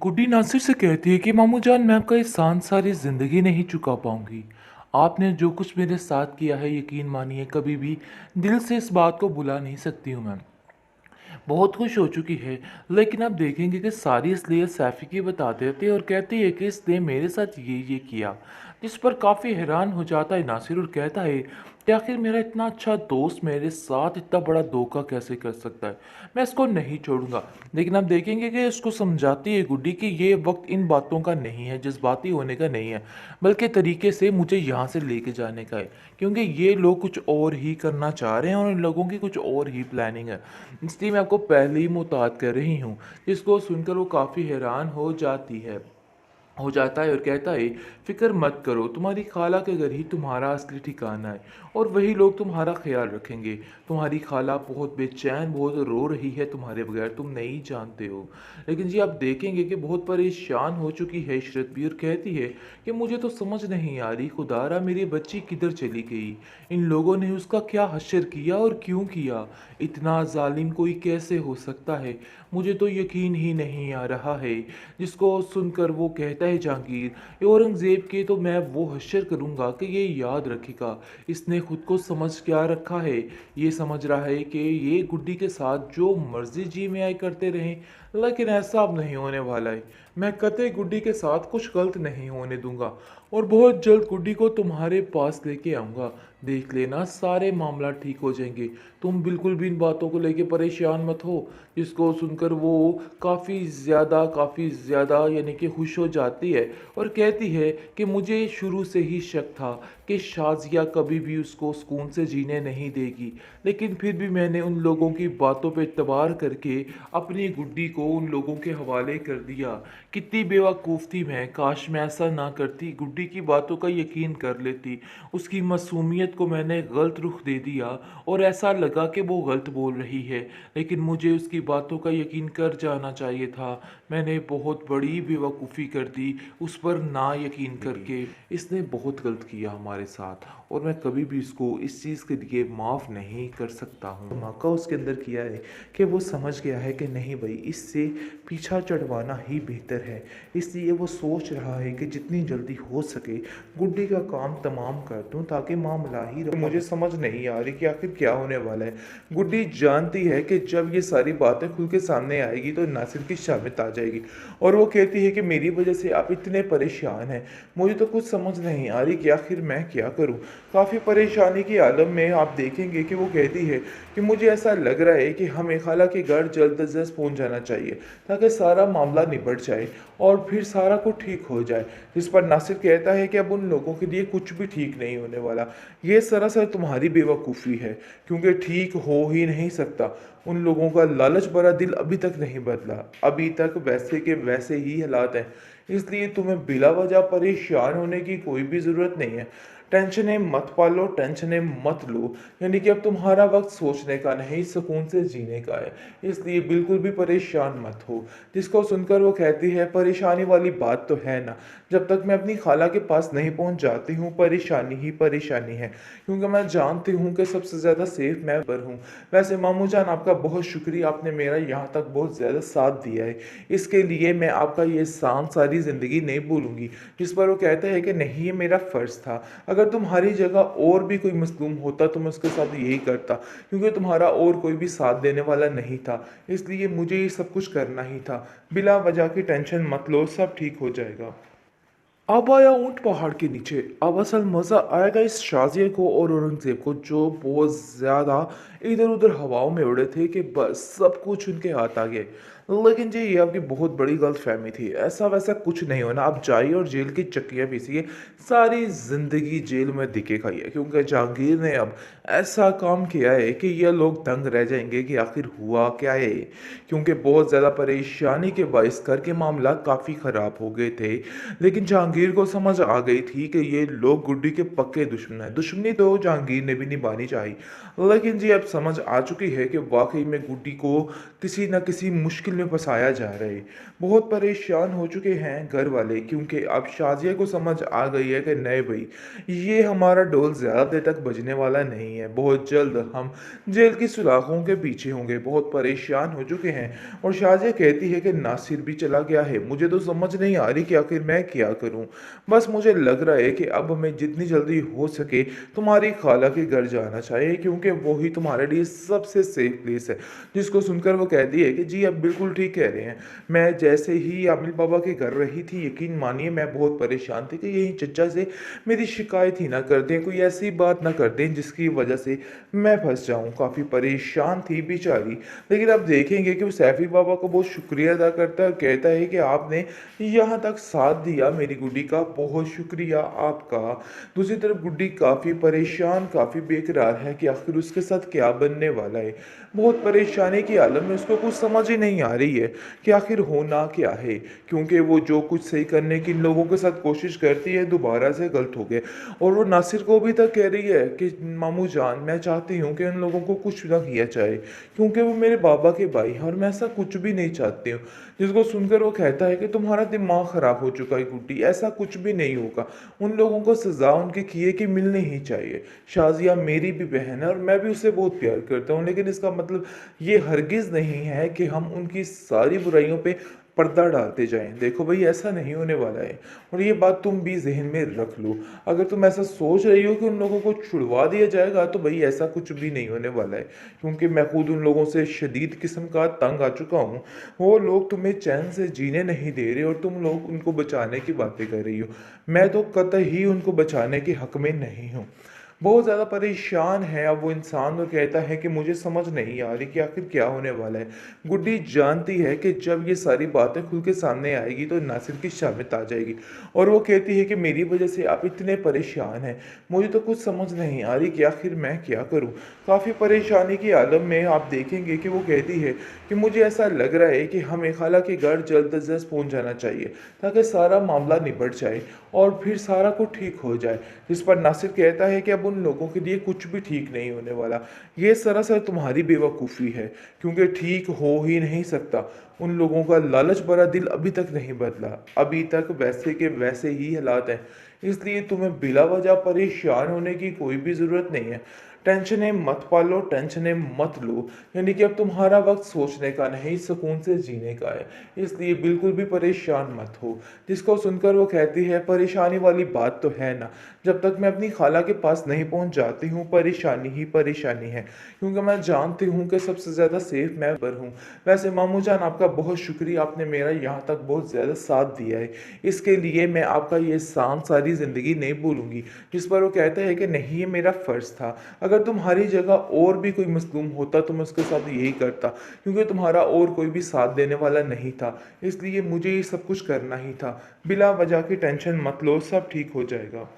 गुड्डी नासिर से कहती है कि मामू जान मैं आपका एहसान सारी ज़िंदगी नहीं चुका पाऊंगी। आपने जो कुछ मेरे साथ किया है यकीन मानिए कभी भी दिल से इस बात को भुला नहीं सकती हूँ मैं। बहुत खुश हो चुकी है। लेकिन आप देखेंगे कि सारी असलियत सैफ़ी की बता देती है और कहती है कि इसने मेरे साथ ये किया। जिस पर काफ़ी हैरान हो जाता है नासिर और कहता है कि आखिर मेरा इतना अच्छा दोस्त मेरे साथ इतना बड़ा धोखा कैसे कर सकता है। मैं इसको नहीं छोड़ूंगा। लेकिन आप देखेंगे कि उसको समझाती है गुड्डी कि ये वक्त इन बातों का नहीं है, जज्बाती होने का नहीं है, बल्कि तरीके से मुझे यहाँ से लेके जाने का है। क्योंकि ये लोग कुछ और ही करना चाह रहे हैं और इन लोगों की कुछ और ही प्लानिंग है। इसलिए मैं आपको पहले ही मुताद कर रही हूँ। जिसको सुनकर वो काफ़ी हैरान हो जाता है और कहता है फिक्र मत करो, तुम्हारी खाला के घर ही तुम्हारा असली ठिकाना है और वही लोग तुम्हारा ख्याल रखेंगे। तुम्हारी खाला बहुत बेचैन, बहुत रो रही है तुम्हारे बगैर, तुम नहीं जानते हो। लेकिन जी आप देखेंगे कि बहुत परेशान हो चुकी है इशरत भी और कहती है कि मुझे तो समझ नहीं आ रही खुदारा मेरी बच्ची किधर चली गई। इन लोगों ने उसका क्या हश्र किया और क्यों किया। इतना जालिम कोई कैसे हो सकता है, मुझे तो यकीन ही नहीं आ रहा है। जिसको सुनकर वो कहता है जहांगीर, ये औरंगज़ेब के तो मैं वो हश्र करूँगा कि ये याद रखेगा इसने खुद को समझ क्या रखा है। ये समझ रहा है कि ये गुड्डी के साथ जो मर्जी जी में आई करते रहें। लेकिन ऐसा अब नहीं होने वाला है। मैं कतई गुड्डी के साथ कुछ गलत नहीं होने दूंगा और बहुत जल्द गुड्डी को तुम्हारे पास लेके आऊँगा। देख लेना सारे मामला ठीक हो जाएंगे। तुम बिल्कुल भी इन बातों को लेके परेशान मत हो। जिसको सुनकर वो काफ़ी ज़्यादा यानी कि खुश हो जाती है और कहती है कि मुझे शुरू से ही शक था कि शाज़िया कभी भी उसको सुकून से जीने नहीं देगी। लेकिन फिर भी मैंने उन लोगों की बातों पे एतबार करके अपनी गुड्डी को उन लोगों के हवाले कर दिया। कितनी बेवकूफ़ थी मैं, काश मैं ऐसा ना करती, गुड्डी की बातों का यकीन कर लेती। उसकी मासूमियत को मैंने गलत रुख दे दिया और ऐसा लगा कि वो गलत बोल रही है। लेकिन मुझे उसकी बातों का यकीन कर जाना चाहिए था। मैंने बहुत बड़ी बेवकूफ़ी कर दी उस पर ना यकीन करके। इसने बहुत गलत किया हमारे साथ और मैं कभी भी इसको इस चीज़ के लिए माफ़ नहीं कर सकता हूँ। धमाका उसके अंदर किया है कि वो समझ गया है कि नहीं भाई, इससे पीछा चढ़वाना ही बेहतर है। इसलिए वो सोच रहा है कि जितनी जल्दी हो सके गुड्डी का काम तमाम कर दूं ताकि मामला ही रहा। मुझे समझ नहीं आ रही कि आखिर क्या होने वाला है। गुड्डी जानती है कि जब ये सारी बातें खुल के सामने आएगी तो नासिर की शामित आ जाएगी और वो कहती है कि मेरी वजह से आप इतने परेशान हैं। मुझे तो कुछ समझ नहीं आ रही कि आखिर मैं क्या करूं। काफ़ी परेशानी के आलम में आप देखेंगे कि वो कहती है कि मुझे ऐसा लग रहा है कि हमें खाला के घर जल्द अज जल्द पहुँच जाना चाहिए ताकि सारा मामला निबट जाए और फिर सारा कुछ ठीक हो जाए। जिस पर नासिर कहता है कि अब उन लोगों के लिए कुछ भी ठीक नहीं होने वाला। ये सरासर तुम्हारी बेवकूफ़ी है क्योंकि ठीक हो ही नहीं सकता। उन लोगों का लालच भरा दिल अभी तक नहीं बदला, अभी तक वैसे के वैसे ही हालात हैं। इसलिए तुम्हें बिला वजह परेशान होने की कोई भी ज़रूरत नहीं है। टेंशनें मत पालो, टेंशनें मत लो। यानी कि अब तुम्हारा वक्त सोचने का नहीं, सुकून से जीने का है। इसलिए बिल्कुल भी परेशान मत हो। जिसको सुनकर वो कहती है परेशानी वाली बात तो है ना, जब तक मैं अपनी खाला के पास नहीं पहुंच जाती हूँ परेशानी ही परेशानी है, क्योंकि मैं जानती हूँ कि सबसे ज़्यादा सेफ मैं पर हूँ। वैसे मामू जान आपका बहुत शुक्रिया, आपने मेरा यहाँ तक बहुत ज़्यादा साथ दिया है। इसके लिए मैं आपका ये एहसान सारी ज़िंदगी नहीं भूलूंगी। जिस पर वो कहता है कि नहीं, ये मेरा फ़र्ज़ था। अगर तुम्हारी जगह और भी कोई मज़लूम होता तो मैं उसके साथ यही करता, क्योंकि तुम्हारा और कोई भी साथ देने वाला नहीं था। इसलिए मुझे ये सब कुछ करना ही था। बिला वजह की टेंशन मत लो, सब ठीक हो जाएगा। अब आया ऊंट पहाड़ के नीचे। अब असल मज़ा आएगा इस शाजिया को और औरंगज़ेब को, जो बहुत ज़्यादा इधर उधर हवाओं में उड़े थे कि बस सब कुछ उनके हाथ आ गए। लेकिन जी ये आपकी बहुत बड़ी गलत फहमी थी। ऐसा वैसा कुछ नहीं होना। आप जाइए और जेल की चक्कियाँ पीसिए, सारी ज़िंदगी जेल में दिखे खाइए, क्योंकि जहांगीर ने अब ऐसा काम किया है कि ये लोग दंग रह जाएंगे कि आखिर हुआ क्या है। क्योंकि बहुत ज़्यादा परेशानी के बाइस करके मामला काफ़ी ख़राब हो गए थे। लेकिन जहांगीर को समझ आ गई थी कि ये लोग गुड्डी के पक्के दुश्मन हैं। दुश्मनी तो जहांगीर ने भी निभानी चाहिए, लेकिन जी अब समझ आ चुकी है कि वाकई में गुड्डी को किसी न किसी मुश्किल में फंसाया जा रहा है। बहुत परेशान हो चुके हैं घर वाले, क्योंकि अब शाज़िया को समझ आ गई है कि नहीं भई, ये हमारा ढोल ज़्यादा देर तक बजने वाला नहीं है। बहुत जल्द हम जेल की सुलाखों के पीछे होंगे। बहुत परेशान हो चुके हैं और शाज़िया कहती है कि नासिर भी चला गया है। मुझे तो समझ नहीं आ रही कि आखिर मैं क्या करूँ? बस मुझे लग रहा है कि अब हमें जितनी जल्दी हो सके तुम्हारी खाला के घर जाना चाहिए, क्योंकि वो ही तुम्हारे लिए सबसे सेफ प्लेस है। जिसको सुनकर वो कहती है कि जी आप बिल्कुल ठीक कह रहे हैं। मैं जैसे ही आमिर बाबा के घर रही थी, यकीन मानिए मैं बहुत परेशान थी कि यही चचा से मेरी शिकायत ही ना कर दें, कोई ऐसी बात ना कर दें जिसकी वजह से मैं फंस जाऊं। काफ़ी परेशान थी बेचारी। लेकिन अब देखेंगे कि वो सैफी बाबा को बहुत शुक्रिया अदा करता है और कहता है कि आपने यहाँ तक साथ दिया मेरी गुड्डी का, बहुत शुक्रिया आपका। दूसरी तरफ गुड्डी काफ़ी परेशान, काफ़ी बेकरार है कि आखिर उसके साथ क्या बनने वाला है। बहुत परेशानी की हालत में उसको कुछ समझ ही नहीं आ रही है कि आखिर होना क्या है, क्योंकि वो जो कुछ सही करने की इन लोगों के साथ कोशिश करती है दोबारा से गलत हो गए। और वो नासिर को भी तक कह रही है कि मामू जान, मैं चाहती हूँ कि उन लोगों को कुछ ना किया जाए, क्योंकि वो मेरे बाबा के भाई हैं और मैं ऐसा कुछ भी नहीं चाहती हूँ। जिसको सुनकर वो कहता है कि तुम्हारा दिमाग खराब हो चुका है गुड्डी, ऐसा कुछ भी नहीं होगा। उन लोगों को सजा उनके किए की मिलनी ही चाहिए। शाजिया मेरी भी बहन है और मैं भी उसे बहुत प्यार करता हूँ, लेकिन इसका मतलब ये हरगिज़ नहीं है कि हम उनकी सारी बुराइयों पे पर्दा डालते जाएं। देखो भाई, ऐसा नहीं होने वाला है और ये बात तुम भी जहन में रख लो। अगर तुम ऐसा सोच रही हो कि उन लोगों को छुड़वा दिया जाएगा, तो भाई ऐसा कुछ भी नहीं होने वाला है, क्योंकि मैं खुद उन लोगों से शदीद किस्म का तंग आ चुका हूँ। वो लोग तुम्हें चैन से जीने नहीं दे रहे और तुम लोग उनको बचाने की बातें कर रही हो। मैं तो कतई उनको बचाने के हक में नहीं हूँ। बहुत ज़्यादा परेशान है अब वो इंसान और कहता है कि मुझे समझ नहीं आ रही कि आखिर क्या होने वाला है। गुड्डी जानती है कि जब ये सारी बातें खुल के सामने आएगी तो नासिर की शामित आ जाएगी और वो कहती है कि मेरी वजह से आप इतने परेशान हैं, मुझे तो कुछ समझ नहीं आ रही कि आखिर मैं क्या करूं। काफ़ी परेशानी की आलम में आप देखेंगे कि वो कहती है कि मुझे ऐसा लग रहा है कि हमें खाला के घर जल्द अज जल्द पहुँच जाना चाहिए, ताकि सारा मामला निबट जाए और फिर सारा कुछ ठीक हो जाए। जिस पर नासिर कहता है कि अब उन लोगों के लिए कुछ भी ठीक नहीं होने वाला। ये सरासर तुम्हारी बेवकूफ़ी है, क्योंकि ठीक हो ही नहीं सकता। उन लोगों का लालच भरा दिल अभी तक नहीं बदला, अभी तक वैसे के वैसे ही हालात हैं। इसलिए तुम्हें बिला वजह परेशान होने की कोई भी ज़रूरत नहीं है। टेंशनें मत पालो, टेंशनें मत लो, यानी कि अब तुम्हारा वक्त सोचने का नहीं, सुकून से जीने का है। इसलिए बिल्कुल भी परेशान मत हो। जिसको सुनकर वो कहती है, परेशानी वाली बात तो है ना, जब तक मैं अपनी खाला के पास नहीं पहुंच जाती हूँ परेशानी ही परेशानी है, क्योंकि मैं जानती हूँ कि सबसे ज़्यादा सेफ मैं पर हूँ। वैसे मामू जान, आपका बहुत शुक्रिया, आपने मेरा यहाँ तक बहुत ज़्यादा साथ दिया है। इसके लिए मैं आपका ये एहसान सारी ज़िंदगी नहीं भूलूंगी। जिस पर वो कहता है कि नहीं, ये मेरा फ़र्ज़ था। अगर तुम्हारी जगह और भी कोई मज़लूम होता तो मैं उसके साथ यही करता, क्योंकि तुम्हारा और कोई भी साथ देने वाला नहीं था। इसलिए मुझे ये सब कुछ करना ही था। बिला वजह की टेंशन मत लो, सब ठीक हो जाएगा।